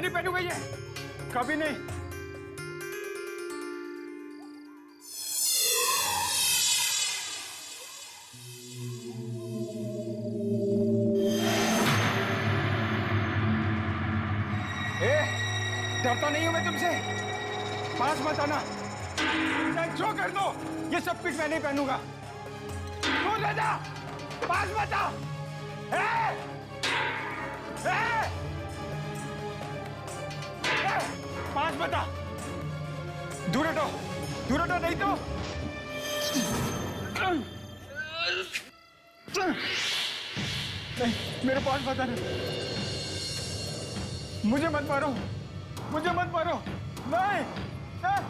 नहीं पहनूंगा ये, कभी नहीं। डरता नहीं हूं मैं तुमसे, पास मत आना। जो कर दो, ये सब कुछ मैं नहीं पहनूंगा। दूर रह जा, पास मत आ। पास मत आ, दूर हटो, दूर हटो, नहीं तो नहीं, मेरे पास मत आना। मुझे मत मारो, मुझे मत मारो, नहीं, नहीं।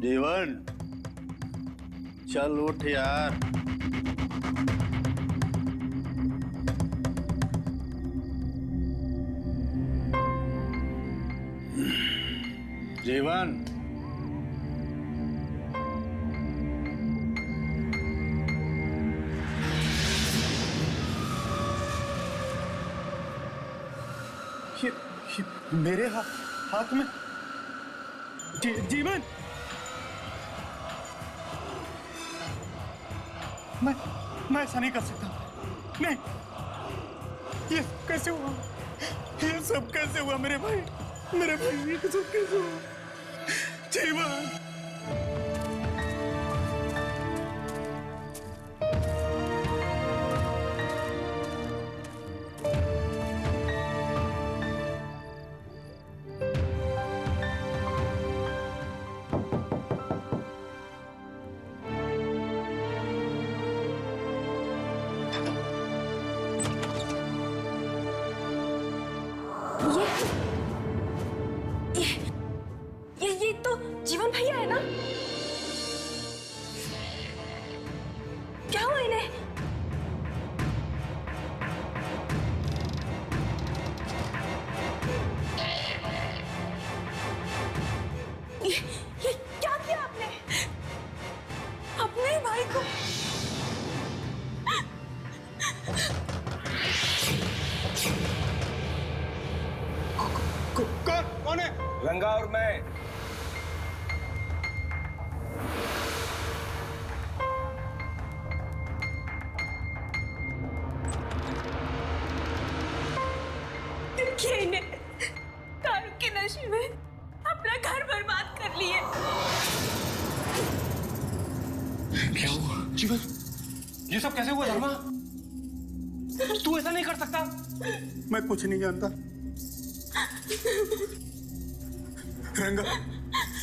जीवन, चल उठ यार। जीवन, ये मेरे हाथ में जीवन, मैं ऐसा नहीं कर सकता। नहीं, ये कैसे हुआ? ये सब कैसे हुआ मेरे भाई? मेरे भाई, ये सब कैसे हुआ? जीवन, ये तो जीवन भैया है ना? क्या हुआ इन्हें? ये क्या किया आपने? अपने भाई को? कौन है? रंगा और मैं। देखिए इन्हें, दारू के नशे में अपना घर बर्बाद कर लिए। क्या हुआ? जीवन, ये सब कैसे हुआ? धर्मा, तू ऐसा नहीं कर सकता। मैं कुछ नहीं जानता। रंगा,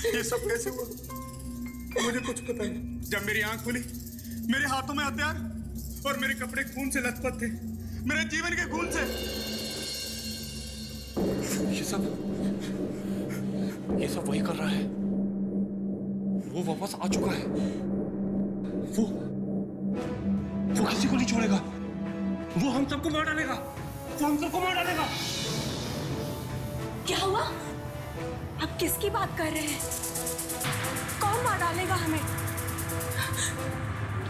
ये सब कैसे हुआ? मुझे कुछ पता नहीं। जब मेरी आंख खुली, मेरे हाथों में हथियार और मेरे कपड़े खून से लथपथ थे, मेरे जीवन के खून से। ये सब वही कर रहा है। वो वापस आ चुका है। वो किसी को नहीं छोड़ेगा। वो हम सबको मार डालेगा। वो हम सबको मार डालेगा। क्या हुआ? आप किसकी बात कर रहे हैं? कौन मार डालेगा हमें?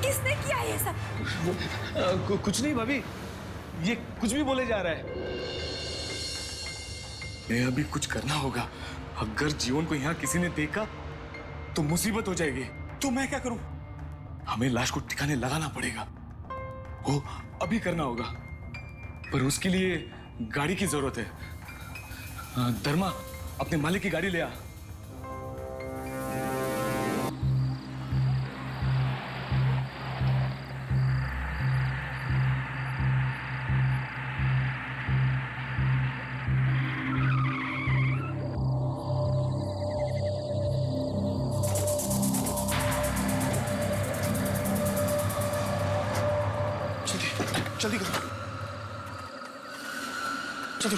किसने किया ये सब? कुछ नहीं भाभी, ये कुछ भी बोले जा रहा है। मैं अभी कुछ करना होगा। अगर जीवन को यहाँ किसी ने देखा तो मुसीबत हो जाएगी। तो मैं क्या करूं? हमें लाश को ठिकाने लगाना पड़ेगा। वो अभी करना होगा, पर उसके लिए गाड़ी की जरूरत है। धर्मा, अपने मालिक की गाड़ी ले आ। जल्दी करो, चलो।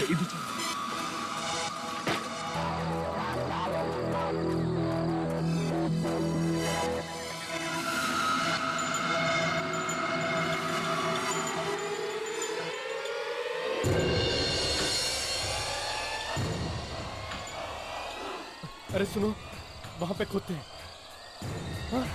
इधर चल। अरे सुनो, वहां पे कुत्ते हैं। हाँ?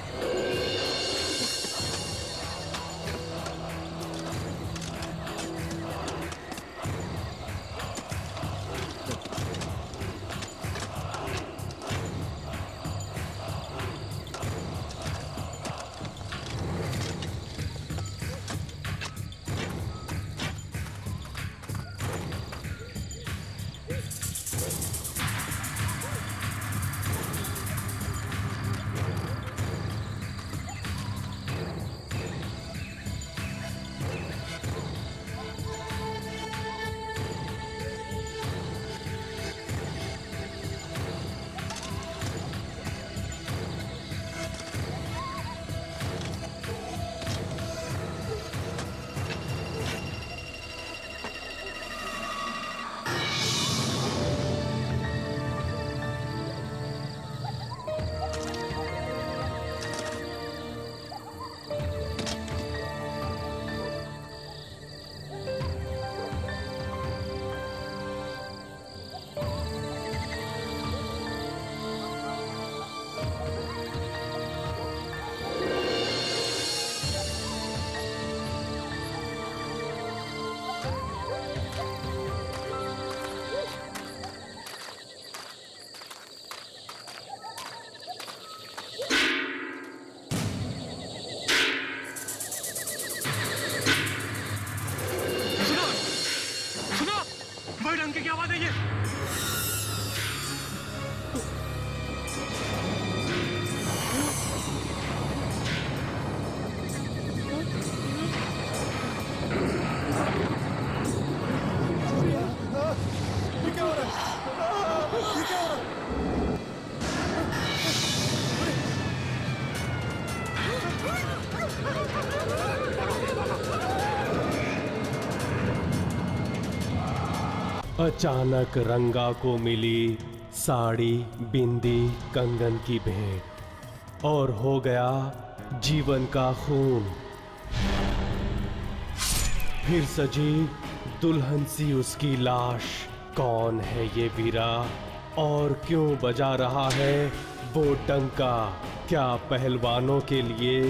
अचानक रंगा को मिली साड़ी, बिंदी, कंगन की भेंट और हो गया जीवन का खून। फिर सजी दुल्हन सी उसकी लाश। कौन है ये वीरा और क्यों बजा रहा है वो डंका? क्या पहलवानों के लिए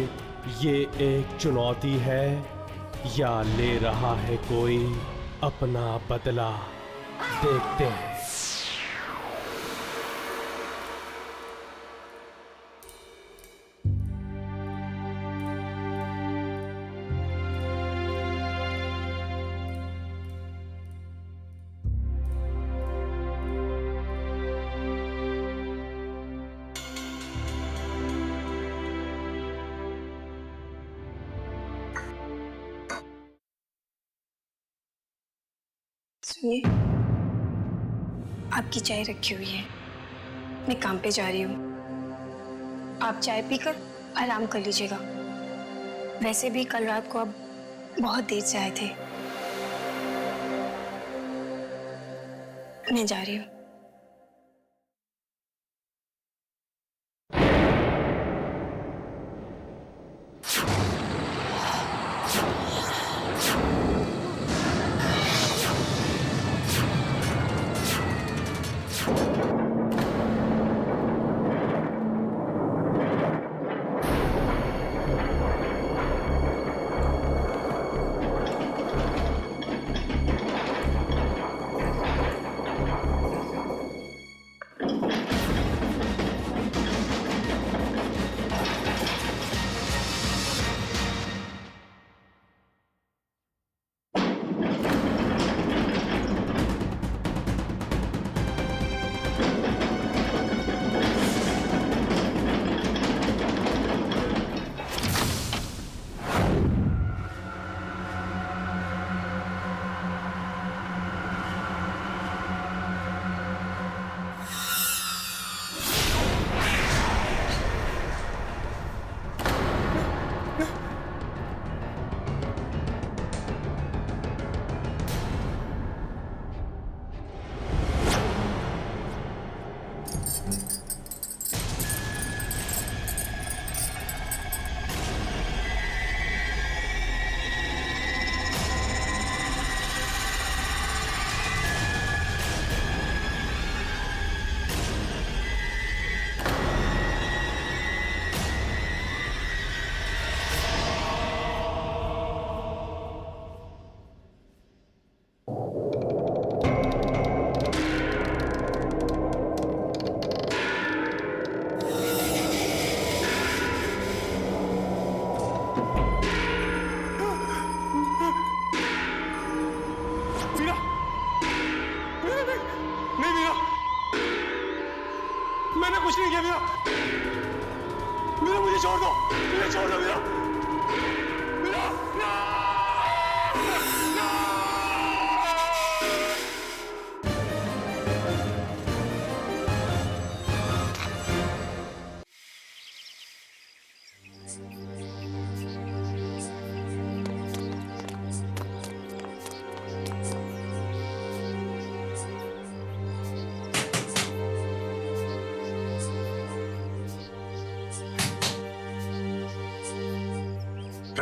ये एक चुनौती है या ले रहा है कोई अपना बदला? देखते हैं। सुनिए, आपकी चाय रखी हुई है, मैं काम पे जा रही हूँ। आप चाय पीकर आराम कर लीजिएगा। वैसे भी कल रात को आप बहुत देर से आए थे। मैं जा रही हूँ।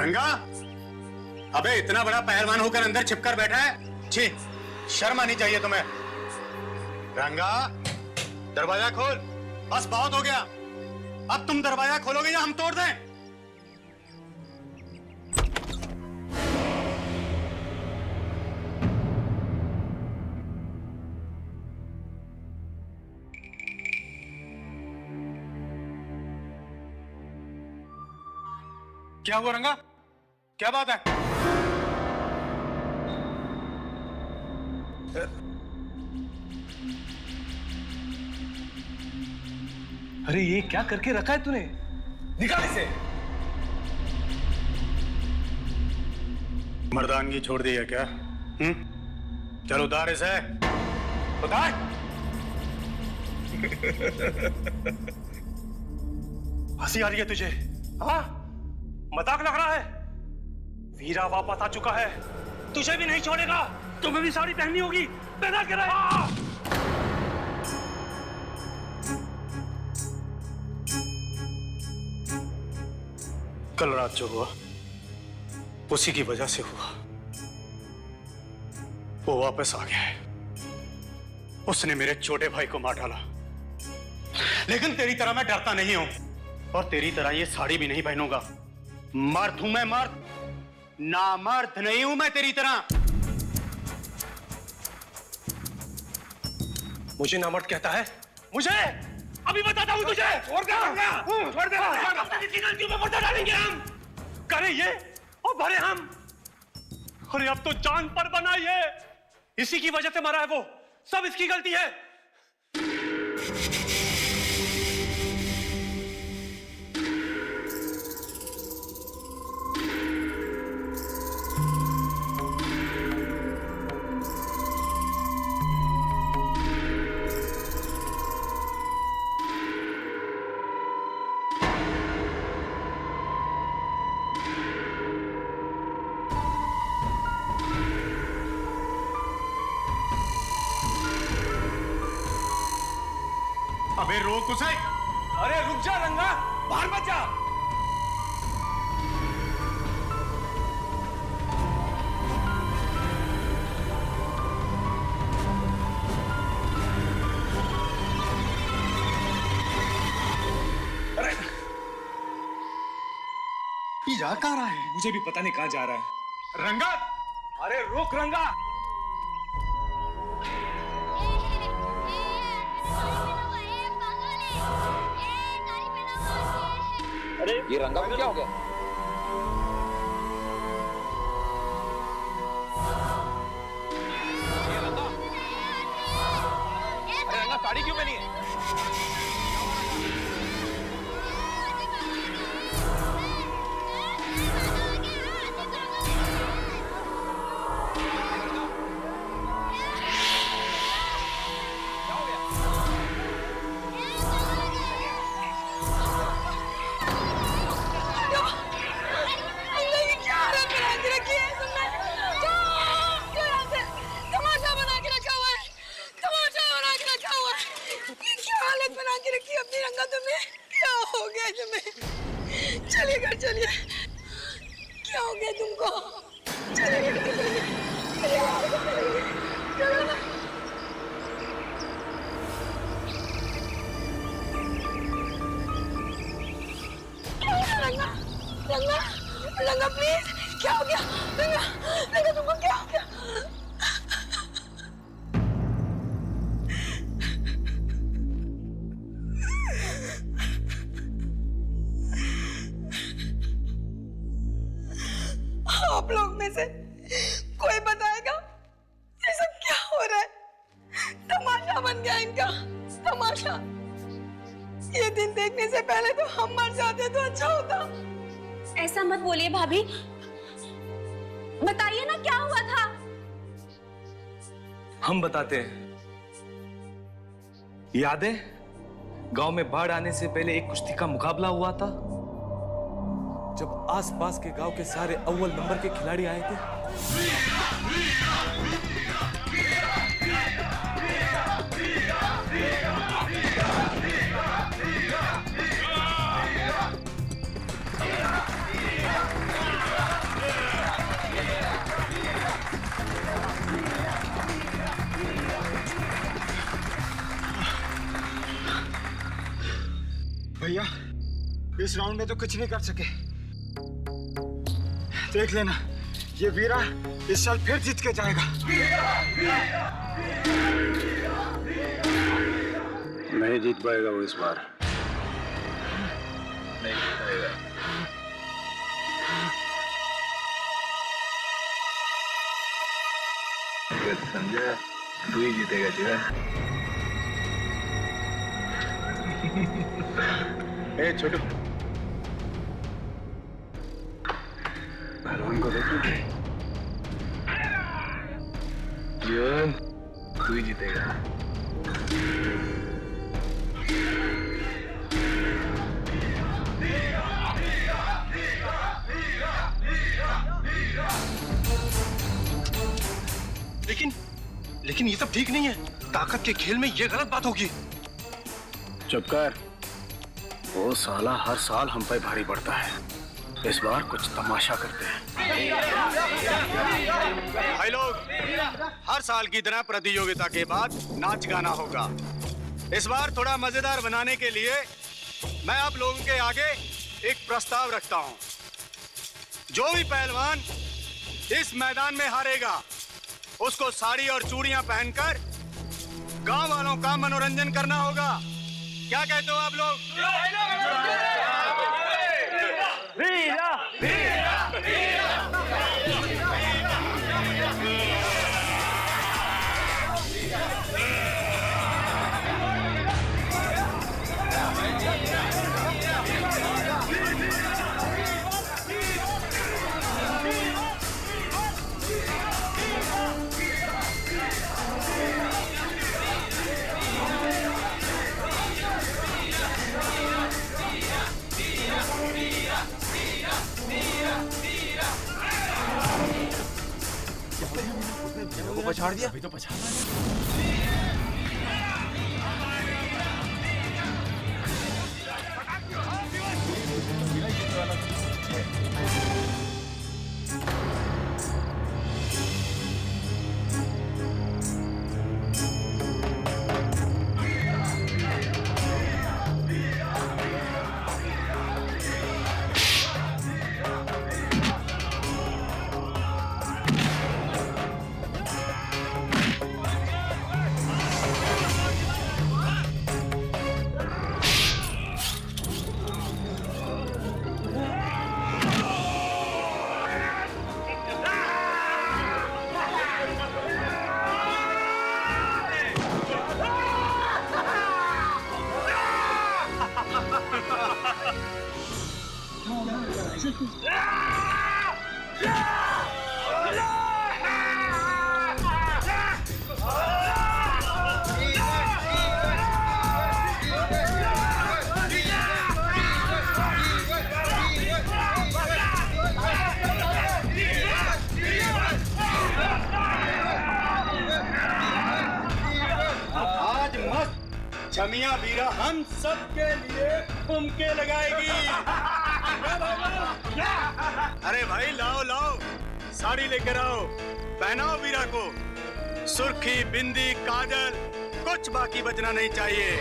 रंगा, अबे इतना बड़ा पहलवान होकर अंदर छिपकर बैठा है? छी, शर्म आनी चाहिए तुम्हें। रंगा, दरवाजा खोल। बस बहुत हो गया। अब तुम दरवाजा खोलोगे या हम तोड़ दें? क्या हुआ रंगा? क्या बात है? अरे ये क्या करके रखा है तूने? निकाल इसे। मर्दानगी छोड़ दी है क्या? चल उतार इसे, उतार। हंसी आ रही है तुझे? हाँ, मजाक लग रहा है? वीरा वापस आ चुका है, तुझे भी नहीं छोड़ेगा। तुम्हें भी साड़ी पहननी होगी, पहना के रहे। कल रात जो हुआ उसी की वजह से हुआ। वो वापस आ गया है। उसने मेरे छोटे भाई को मार डाला, लेकिन तेरी तरह मैं डरता नहीं हूं और तेरी तरह ये साड़ी भी नहीं पहनूंगा। मर्द हूं मैं, मर्द, नामर्द नहीं हूं मैं तेरी तरह। मुझे नामर्द कहता है? मुझे अभी बताता हूं तुझे। छोड़ दे, छोड़ दे। किसी गलतियों में पर्दा डालेंगे हम। करे ये और भरे हम। अरे अब तो जान पर बना ये। इसी की वजह से मरा है वो। सब इसकी गलती है। अबे रोक उसे। अरे रुक जा रंगा, बाहर मत जा। अरे ये जा कहाँ रहा है? मुझे भी पता नहीं कहां जा रहा है। रंगा, अरे रुक रंगा। ये रंगा को क्या हो गया? अरे रंगा साड़ी क्यों पहनी है? चलिए घर चलिए। क्या हो गया तुमको? चलिए घर चलिए। रंगा, रंगा, रंगा प्लीज, क्या हो गया? रंगा, रंगा तुमको क्या हो गया? आप लोग में से कोई बताएगा ये सब क्या हो रहा है? तमाशा बन गया इनका, तमाशा। ये दिन देखने से पहले तो हम मर जाते तो अच्छा होता। ऐसा मत बोलिए भाभी, बताइए ना क्या हुआ था। हम बताते हैं। याद है गांव में बाढ़ आने से पहले एक कुश्ती का मुकाबला हुआ था, जब आसपास के गांव के सारे अव्वल नंबर के खिलाड़ी आए थे। इस राउंड में तो कुछ नहीं कर सके। देख लेना, ये वीरा इस साल फिर जीत के जाएगा। नहीं जीत पाएगा वो इस बार, नहीं जीत पाएगा। संजय, तू ही जीतेगा जीवन। ए छोटू, पहलवान को देखो। जीवन, तू ही जीतेगा। लेकिन ये सब ठीक नहीं है। ताकत के खेल में ये गलत बात होगी। चुप कर। वो साला हर साल हम पे भारी पड़ता है, इस बार कुछ तमाशा करते हैं। भाई लोग, हर साल की तरह प्रतियोगिता के बाद नाच गाना होगा। इस बार थोड़ा मजेदार बनाने के लिए मैं आप लोगों के आगे एक प्रस्ताव रखता हूं। जो भी पहलवान इस मैदान में हारेगा, उसको साड़ी और चूड़ियां पहनकर गांव वालों का मनोरंजन करना होगा। क्या कहते हो आप लोग? वीरा, वीरा, वीरा। पछाड़ दिया। अभी तो पछाड़। छमिया वीरा हम सब के लिए ठुमके लगाएगी। अरे भाई लाओ लाओ, साड़ी लेकर आओ, पहनाओ वीरा को। सुर्खी, बिंदी, काजल, कुछ बाकी बचना नहीं चाहिए।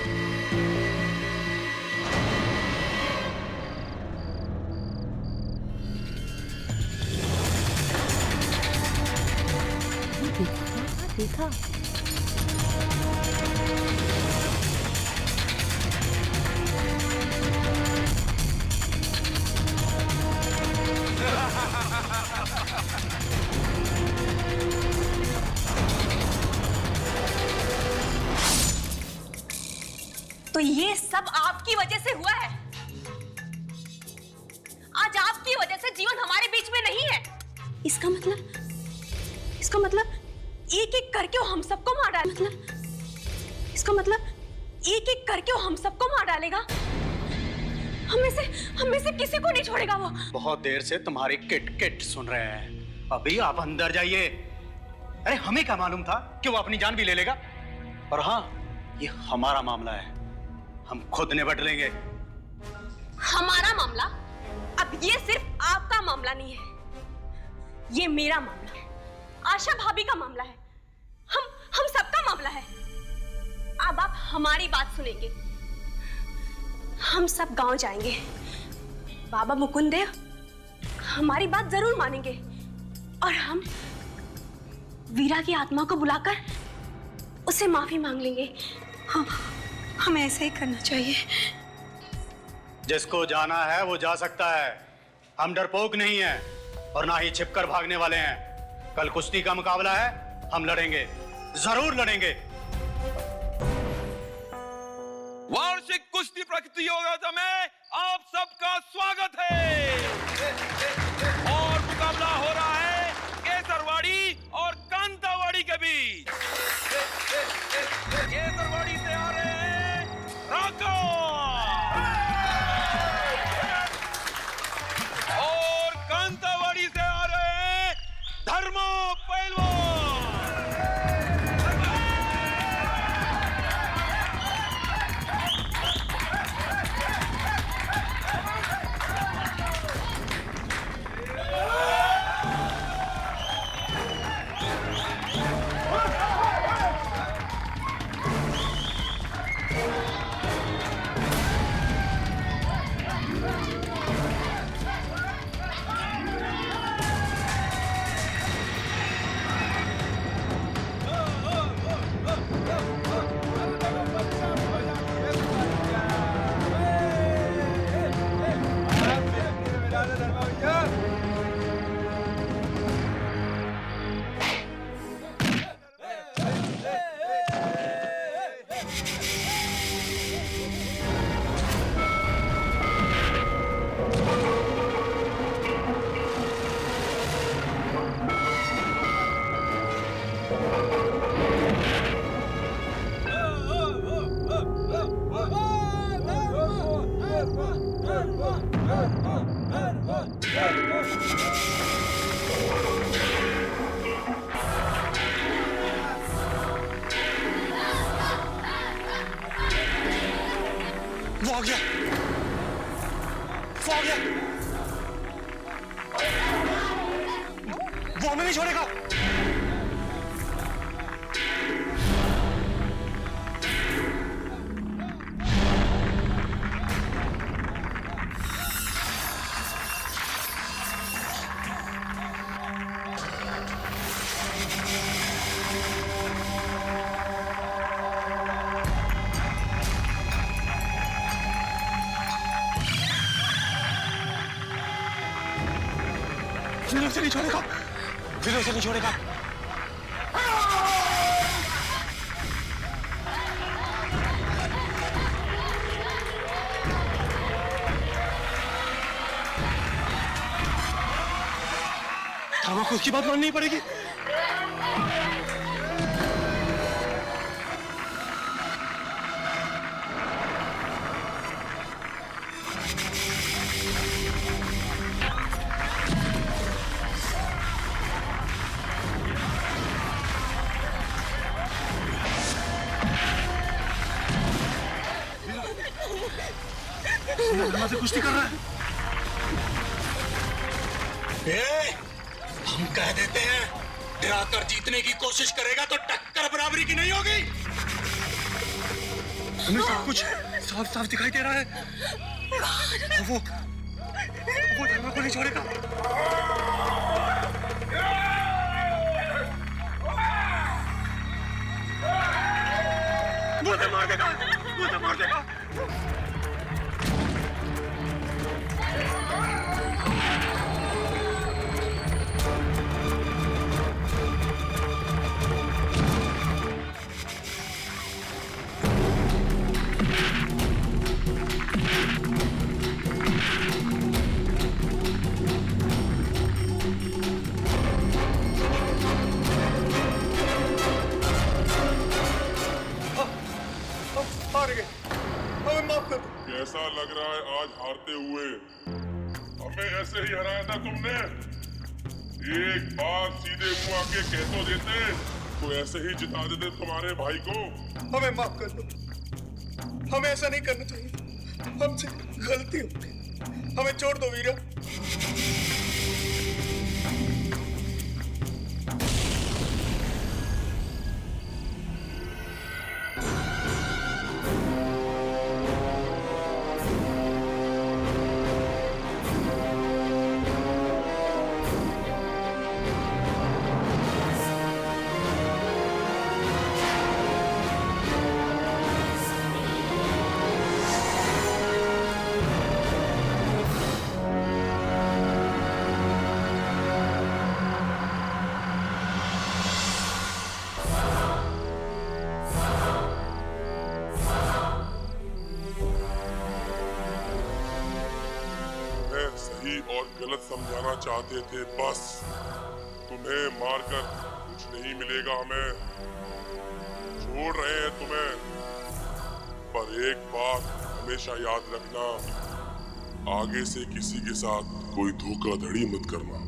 देखा तो ये सब आपकी वजह से हुआ है। आज आपकी वजह से जीवन हमारे बीच में नहीं है। इसका मतलब एक एक करके वो हम सबको मार डालेगा। इसका मतलब एक एक करके वो हम सबको मार डालेगा। हम में से किसी को नहीं छोड़ेगा वो। बहुत देर से तुम्हारी किट किट सुन रहे हैं, अभी आप अंदर जाइए। अरे हमें क्या मालूम था कि वो अपनी जान भी ले लेगा। और हाँ, ये हमारा मामला है, हम खुद निपट लेंगे। हमारा मामला? अब ये सिर्फ आपका मामला नहीं है, ये मेरा मामला है, आशा भाभी का मामला है, हम सबका मामला है। अब आप हमारी बात सुनेंगे। हम सब गांव जाएंगे बाबा मुकुंददेव हमारी बात जरूर मानेंगे और हम वीरा की आत्मा को बुलाकर उससे माफी मांग लेंगे। हाँ, हमें ऐसा ही करना चाहिए। जिसको जाना है वो जा सकता है। हम डरपोक नहीं हैं और ना ही छिपकर भागने वाले हैं। कल कुश्ती का मुकाबला है, हम लड़ेंगे, जरूर लड़ेंगे। वार्षिक कुश्ती प्रतियोगिता में आप सबका स्वागत है और मुकाबला हो रहा है केसरवाड़ी और कांतावाड़ी के बीच। केसरवाड़ी से आ रहे हैं राका और कांतावाड़ी से आ रहे हैं धर्मा पहलवान। वो आ गया, वो आ गया, वो हमें नहीं छोड़ेगा। फिर उसे नहीं छोड़ेगा, फिर उसे नहीं छोड़ेगा। हमको उसकी बात माननी पड़ेगी। से कुश्ती कर रहा है। हम कह देते हैं, डराकर जीतने की कोशिश करेगा तो टक्कर बराबरी की नहीं होगी। हमें सब कुछ साफ साफ दिखाई दे रहा है। वो धर्मा को नहीं छोड़ेगा। वो तो मार देगा, वो तो मार देगा। कैसा लग रहा है आज हारते हुए? हमें ऐसे ही हराया था तुमने। एक बार सीधे मुंह आके कह तो देते तो ऐसे ही जिता देते तुम्हारे भाई को। हमें माफ कर दो, हमें ऐसा नहीं करना चाहिए। हमसे गलती हो गई, हमें छोड़ दो वीरा। सही और गलत समझाना चाहते थे। बस तुम्हें मारकर कुछ नहीं मिलेगा, हमें छोड़ रहे हैं तुम्हें। पर एक बात हमेशा याद रखना, आगे से किसी के साथ कोई धोखाधड़ी मत करना।